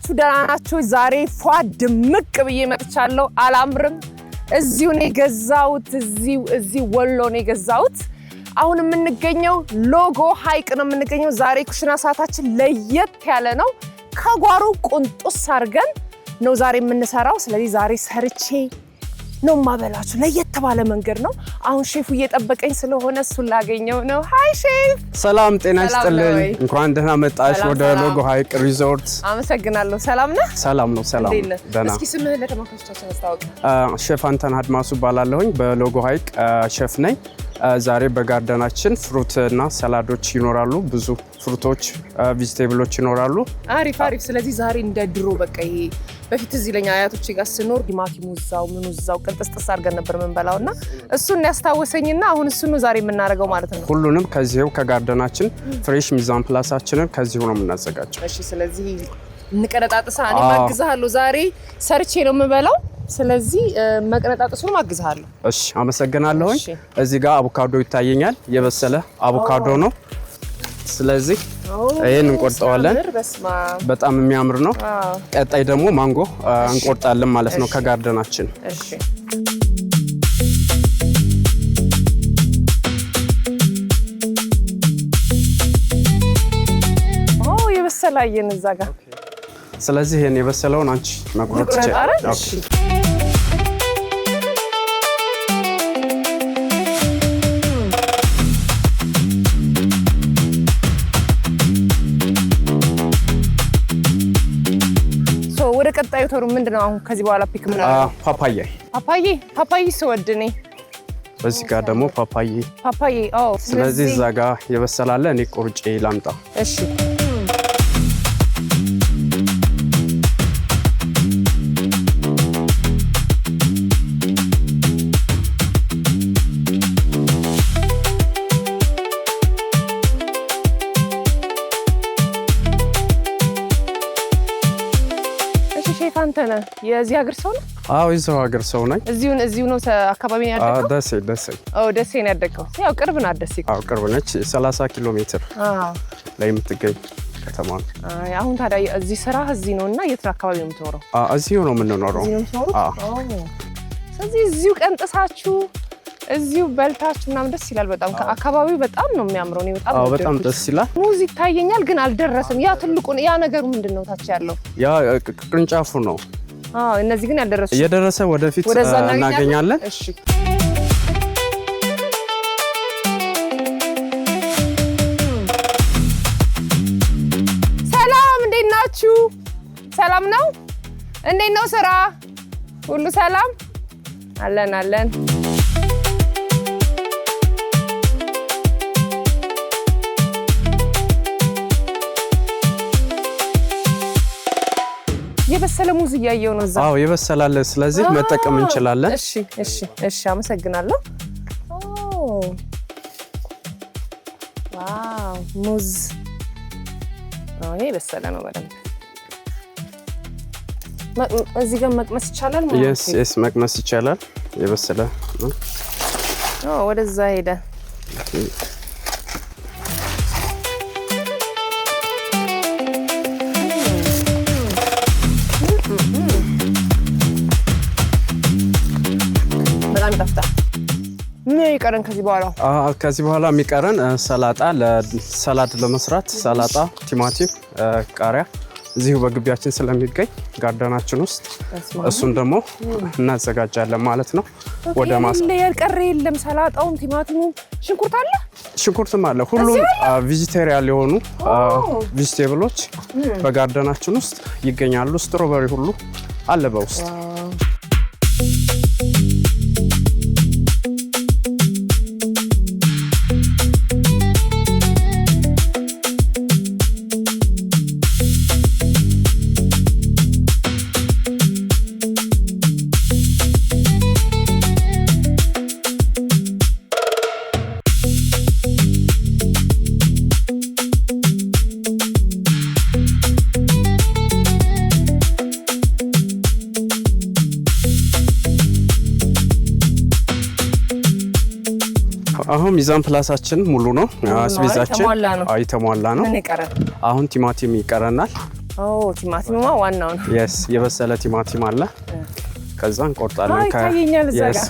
ናችሁ ደህና ናችሁ ዛሬ ፏ ድምቅ ብዬ መጥቻለሁ አላምርም እዚሁ ነው ገዛውት እዚሁ ወሎ ነው ገዛውት አሁን የምንገኘው ሎጎ ሐይቅ ነው የምንገኘው ዛሬ ኩሽና ሰዓታችን ለየት ያለ ነው ከጓሮ ቁንጡስ አርገን ነው ዛሬ የምንሰራው ስለዚህ ዛሬ ሰርቼ ነው ማበላችሁ ለየት ባለ መንገድ ነው አሁን ሼፉ እየጠበቀኝ ስለሆነ እሱ ላገኘው ነው ሃይ ሼፍ ሰላም ጤና ይስጥልኝ እንኳን ደህና መጣሽ ወደ ሎጎ ሐይቅ ሪዞርት አመሰግናለሁ ሰላም ነህ ሰላም ነው ሰላም ደህና እስኪ ስምህን ለተመልካቾቻችን አስተዋውቅ ሼፍ አንተነህ አድማሱ ባላለሁኝ በሎጎ ሐይቅ ሼፍ ነኝ ዛሬ በጋርደናችን ፍሩት እና ሰላዶች ይኖራሉ ብዙ ፍሩቶች ቬጂቴብሎች ይኖራሉ አሪፍ ስለዚህ ዛሬ እንደ ድሮ በቃ ይሄ በፊት እዚህ ለኛ አያቶቼ ጋር ስኖር ቲማቲሙ እዛው ምኑ እዛው ቅንጥስጥስ አድርገን ነበር መንበላውና እሱን ያስታወሰኝና አሁን እሱን ነው ዛሬ የምናደርገው ማለት ነው ሁሉንም ከዚህው ከጋርደናችን ፍሬሽ ሚዛን ፕላሳችንን ከዚሁ ነው የምናዘጋጀው እሺ ስለዚህ እንቀነጣጥሳ እኔ ማግዛለሁ ዛሬ ሰርቼ ነው የምበላው ስለዚህ መቀነጣጥሱን ማግዛለሁ እሺ አመሰግናለሁ እዚህ ጋር አቮካዶ ይታየኛል የበሰለ አቮካዶ ነው ስለዚህ ይሄን እንቆርጠዋለን በጣም የሚያምር ነው ቀጣይ ደግሞ ማንጎ እንቆርጣለን ማለት ነው ከጋርደናችን እሺ የበሰላየን እዛ ጋር ስለዚህ ይሄን የበሰለውን አንቺ መቁረጥ ትችላለሽ ወደ ቀጣዩ ተሩ ምንድነው አሁን ከዚህ በኋላ ፒክ ምን አለው ፓፓዬ ስወድኔ በዚህ ጋር ደግሞ ፓፓዬ ስለዚህ እዛ ጋር የበሰላለ እኔ ቆርጬ ላምጣ እሺ አንተነህ የዚህ ሀገር ሰው ነው? አዎ የዚህ ሀገር ሰው ነኝ። እዚሁ ነው አካባቢ ነው ያደረገው? ደሴ ነው ያደረገው። ያው ቅርብ ናት ደሴ። አዎ ቅርብ ነች 30 ኪሎ ሜትር ላይ የምትገኝ ከተማ ነው። አሁን ታዲያ እዚህ ስራ እዚህ ነውና የት አካባቢ ነው የምትኖረው? እዚሁ ነው የምንኖረው። ስለዚህ እዚሁ ቀንጥሳችሁ እዚሁ በልታችሁ ምናምን ደስ ይላል በጣም አካባቢው በጣም ነው የሚያምረው ነው በጣም ደስ ይላል ሙዝ ይታየኛል ግን አልደረሰም ያ ትልቁ ያ ነገሩ ምንድነው ታች ያለው ያ ቅርንጫፉ ነው እነዚህ ግን ያልደረሱ እየደረሰ ወደፊት እናገኛለን እሺ ሰላም እንዴት ናችሁ ሰላም ነው እንዴት ነው ስራ ሁሉ ሰላም አለን የበሰለ ሙዝ ያየው ነው እዛ የበሰላል ስለዚህ መጠቀም እንችላለን እሺ አመሰግናለሁ ዋው ሙዝ ይሄ በሰለ ነው በደንብ እዚህ ጋር መቅመስ ይቻላል ማለት yes መቅመስ ይቻላል የበሰለ ነው ወደዛ ሄደ ምን ይቀረን ከዚህ በኋላ የሚቀረን ሰላጣ ለሰላድ ለመስራት ሰላጣ ቲማቲም ቃሪያ እዚሁ በግቢያችን ስለሚገኝ ጋርደናችን ውስጥ እሱን ደግሞ እናዘጋጃለን ማለት ነው ወደ ማሳ ያልቀረ የለም ሰላጣውም ቲማቲሙ ሽንኩርትም አለ ሁሉም ቬጂቴሪያን የሆኑ ቬጂቴብሎች በጋርደናችን ውስጥ ይገኛሉ ስትሮበሪ ሁሉ አለ በውስጥ አሁን ሚዛን ፕላሳችን ሙሉ ነው አስቤዛችን አይተሟላ ነው አሁን ቲማቲም ይቀረናል ቲማቲምማ ዋናው ነው። yes የበሰለ ቲማቲም አለ ከዛ እንቆርጣለን ይታየኛል እዛ ጋር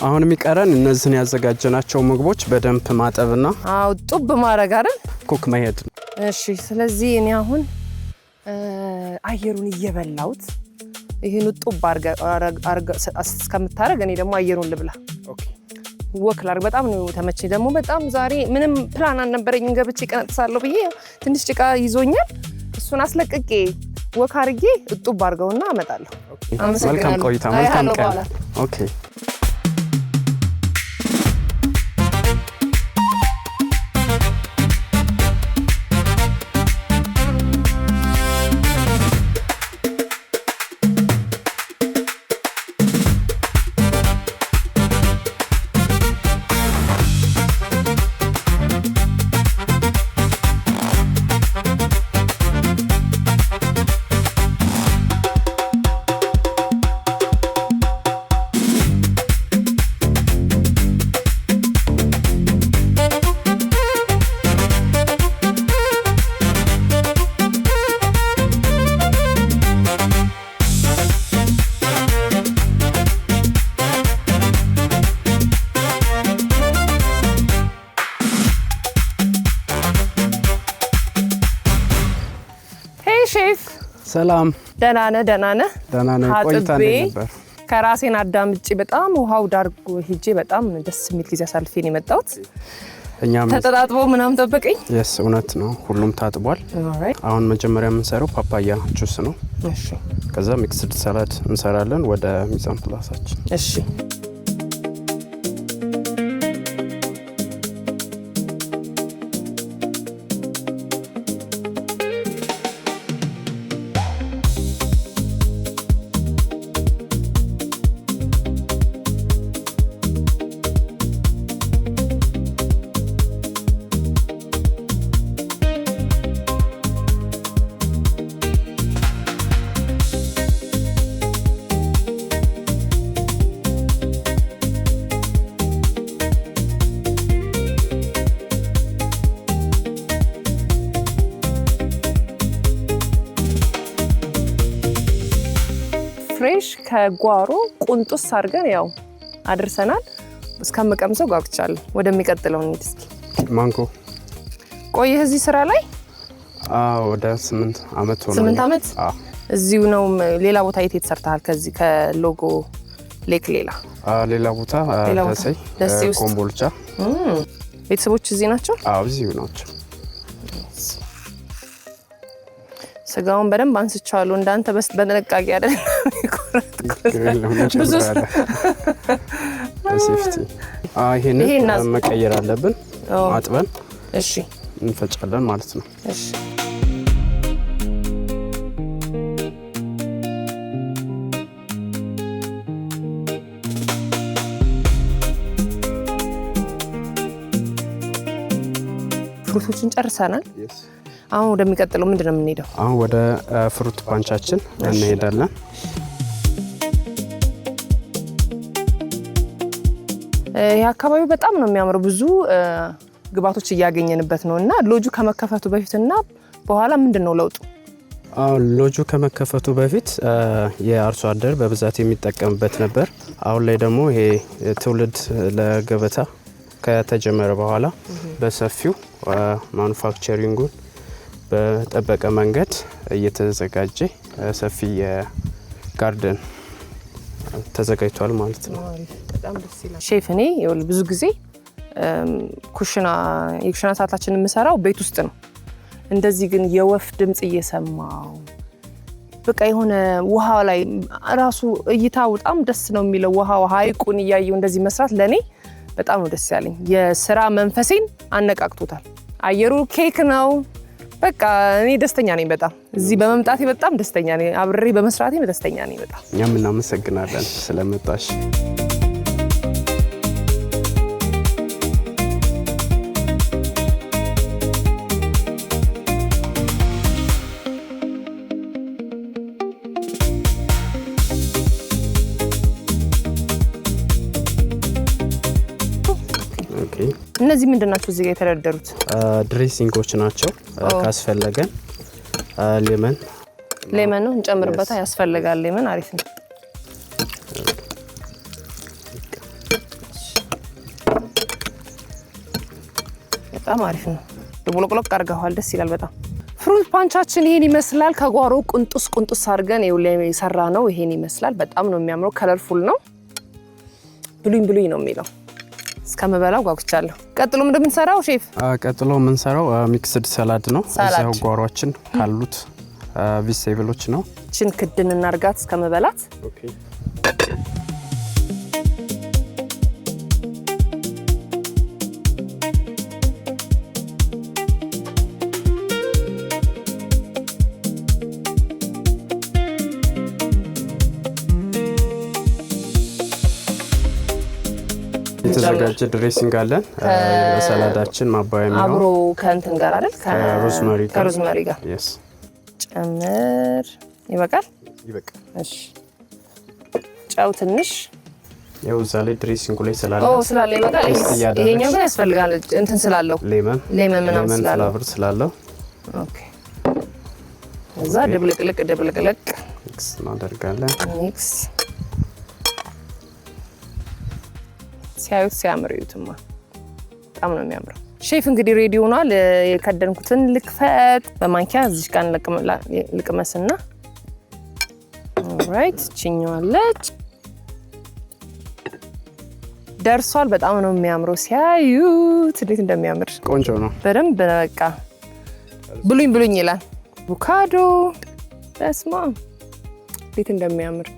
አሁን የሚቀረን እነዚህን ያዘጋጀናቸው ምግቦች በደንብ ማጠብና ጡብ ማድረግ አይደል ኩክ መሄድ። እሺ ስለዚህ እኔ አሁን አየሩን እየበላሁት ይሄን ጡብ አርጋ እስከምታረግ እኔ ደግሞ አየሩን ልብላ። ኦኬ ወክላር በጣም ነው ተመቸኝ። ደግሞ በጣም ዛሬ ምንም ፕላን አልነበረኝ ገብቼ ቀነጥሳለሁ ብዬ ትንሽ ጭቃ ይዞኛል። እሱን አስለቅቄ ወክ አርጌ ጡብ አርገውና አመጣለሁ። መልካም ቆይታ መልካም ቀን። ኦኬ ሰላም ደህና ነህ? ቆይታ ነበር። ከራሴን አዳምጪ በጣም ውሃው ዳርጎ ሄጄ በጣም ደስ የሚል ጊዜ አሳልፌ ነው የመጣሁት። እኛም ተጣጣጥቦ ምናምን ጠበቀኝ። yes እውነት ነው ሁሉም ታጥቧል። አሁን መጀመሪያ የምንሰራው ፓፓያ ጁስ ነው። እሺ ከዛ ሚክስድ ሰላድ እንሰራለን ወደ ሚዛን ፕላሳችን። እሺ ፍሬሽ ከጓሮ ቁንጡስ አድርገን ያው አድርሰናል። እስከምቀምሰው ጓጉቻለሁ። ወደሚቀጥለው እንሂድ እስኪ። ማንጎ ቆየህ እዚህ ስራ ላይ? ወደ 8 አመት ሆነ። 8 አመት? እዚሁ ነው? ሌላ ቦታ የት ሰርተሃል? ከዚህ ከሎጎ ሌክ ሌላ ቦታ ደሴ ኮምቦልቻ። ቤተሰቦች እዚህ ናቸው? እዚሁ ናቸው። ስጋውን በደንብ አንስቻለሁ። እንዳንተ በጥንቃቄ አይደል ብዙ ሴፍቲ። ይሄን መቀየር አለብን። አጥበን እሺ እንፈጫለን ማለት ነው። እሺ ፍሩቶችን ጨርሰናል። አሁን ወደሚቀጥለው ምንድነው የምንሄደው? አሁን ወደ ፍሩት ፓንቻችን እንሄዳለን። ይሄ አካባቢ በጣም ነው የሚያምረው። ብዙ ግባቶች እያገኘንበት ነውና ሎጁ ከመከፈቱ በፊትና በኋላ ምንድነው ለውጡ? ሎጁ ከመከፈቱ በፊት የአርሶ አደር በብዛት የሚጠቀምበት ነበር። አሁን ላይ ደግሞ ይሄ ትውልድ ለገበታ ከተጀመረ በኋላ በሰፊው ማኑፋክቸሪንጉን በጠበቀ መንገድ እየተዘጋጀ ሰፊ የጋርደን ተዘጋጅቷል ማለት ነው። በጣም ደስ ይላል። ሼፍ እኔ ብዙ ጊዜ የኩሽና ሰዓታችንን የምሰራው ቤት ውስጥ ነው። እንደዚህ ግን የወፍ ድምጽ እየሰማው በቃ የሆነ ውሃ ላይ ራሱ እይታው በጣም ደስ ነው የሚለው። ውሃው ሀይቁን እያየው እንደዚህ መስራት ለኔ በጣም ነው ደስ ያለኝ። የስራ መንፈሴን አነቃቅቶታል። አየሩ ኬክ ነው። በቃ እኔ ደስተኛ ነኝ በጣም እዚህ በመምጣቴ በጣም ደስተኛ ነኝ። አብሬ በመስራቴ ደስተኛ ነኝ በጣም። እኛም እናመሰግናለን ስለመጣሽ። እነዚህ ምንድናቸው እዚህ ጋር የተደረደሩት? ድሬሲንጎች ናቸው። ካስፈለገን ሌመን ነው እንጨምርበታ። ያስፈልጋል ሌመን። አሪፍ ነው። በጣም አሪፍ ነው። ድብልቅልቅ አድርገዋል። ደስ ይላል በጣም። ፍሩት ፓንቻችን ይሄን ይመስላል። ከጓሮ ቁንጡስ አድርገን የሰራ ነው። ይሄን ይመስላል። በጣም ነው የሚያምረው። ከለርፉል ነው። ብሉኝ ነው የሚለው። እስከመበላው ጓጉቻለሁ። ቀጥሎ ምንድን ነው የምንሰራው ሼፍ? ቀጥሎ የምንሰራው ሚክስድ ሰላድ ነው። እዚያው ጓሮአችን ካሉት ቬጂቴብሎች ነው። እቺን ክድን እናርጋት እስከመበላት። ኦኬ። የተዘጋጀ ድሬሲንግ አለን። ለሰላዳችን ማባያ ነው። አብሮ ከእንትን ጋር አይደል? ከሮዝመሪ ጋር። yes ጨምር። ይበቃል። እሺ። ጨው ትንሽ ያው እዛ ላይ ድሬሲንጉ ላይ ስላለ ይበቃል። ይሄኛው ግን ያስፈልጋል እንትን ስላለው ሌመን ምናምን ስላለው። ኦኬ። እዛ ድብልቅልቅ ሚክስ እናደርጋለን። ሲያዩት ሲያምር እዩትማ። በጣም ነው የሚያምረው። ሼፍ እንግዲህ ሬዲ ሆኗል። የከደንኩትን ልክፈት በማንኪያ እዚህ ጋር ልቅመስና ኦልራይት ችኛዋለች። ደርሷል። በጣም ነው የሚያምረው። ሲያዩት እንዴት እንደሚያምር ቆንጆ ነው። በደንብ በቃ ብሉኝ ይላል። አቮካዶ በስማ እንዴት እንደሚያምር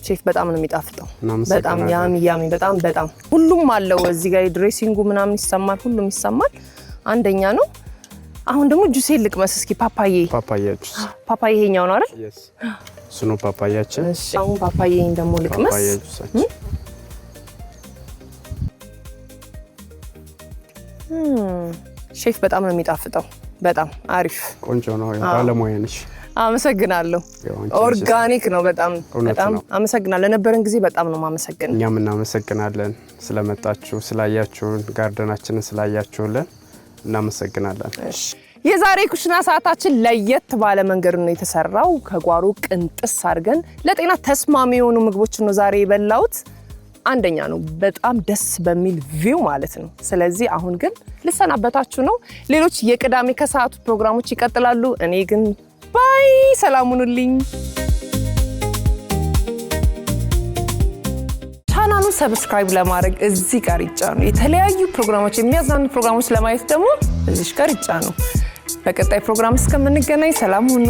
ሼፍ በጣም ነው የሚጣፍጠው። በጣም ያሚ በጣም ሁሉም አለው እዚህ ጋር ድሬሲንጉ ምናምን ይሰማል። ሁሉም ይሰማል። አንደኛ ነው። አሁን ደግሞ ጁስ ልቅመስ እስኪ። ፓፓዬ ይሄኛው ነው አይደል? yes እሱ ነው ፓፓያችን። እሺ አሁን ፓፓዬን ደግሞ ልቅመስ። ሼፍ በጣም ነው የሚጣፍጠው። በጣም አሪፍ ቆንጆ ነው። ባለሙያ ነሽ። አመሰግናለሁ። ኦርጋኒክ ነው። በጣም አመሰግናለሁ። ለነበረን ጊዜ በጣም ነው ማመሰግናለሁ። እኛም እናመሰግናለን ስለመጣችሁ፣ ስላያችሁን፣ ጋርደናችንን ስላያችሁልን እናመሰግናለን። እሺ የዛሬ ኩሽና ሰዓታችን ለየት ባለ መንገድ ነው የተሰራው። ከጓሮ ቅንጥስ አድርገን ለጤና ተስማሚ የሆኑ ምግቦችን ነው ዛሬ የበላሁት። አንደኛ ነው በጣም ደስ በሚል ቪው ማለት ነው። ስለዚህ አሁን ግን ልሰናበታችሁ ነው። ሌሎች የቅዳሜ ከሰዓቱ ፕሮግራሞች ይቀጥላሉ። እኔ ግን ባይ፣ ሰላም ሁኑልኝ። ቻናሉን ሰብስክራይብ ለማድረግ እዚህ ጋር ይጫኑ። የተለያዩ ፕሮግራሞች፣ የሚያዝናኑ ፕሮግራሞች ለማየት ደግሞ እዚህ ጋር ይጫኑ። በቀጣይ ፕሮግራም እስከምንገናኝ ሰላም ሁኑ።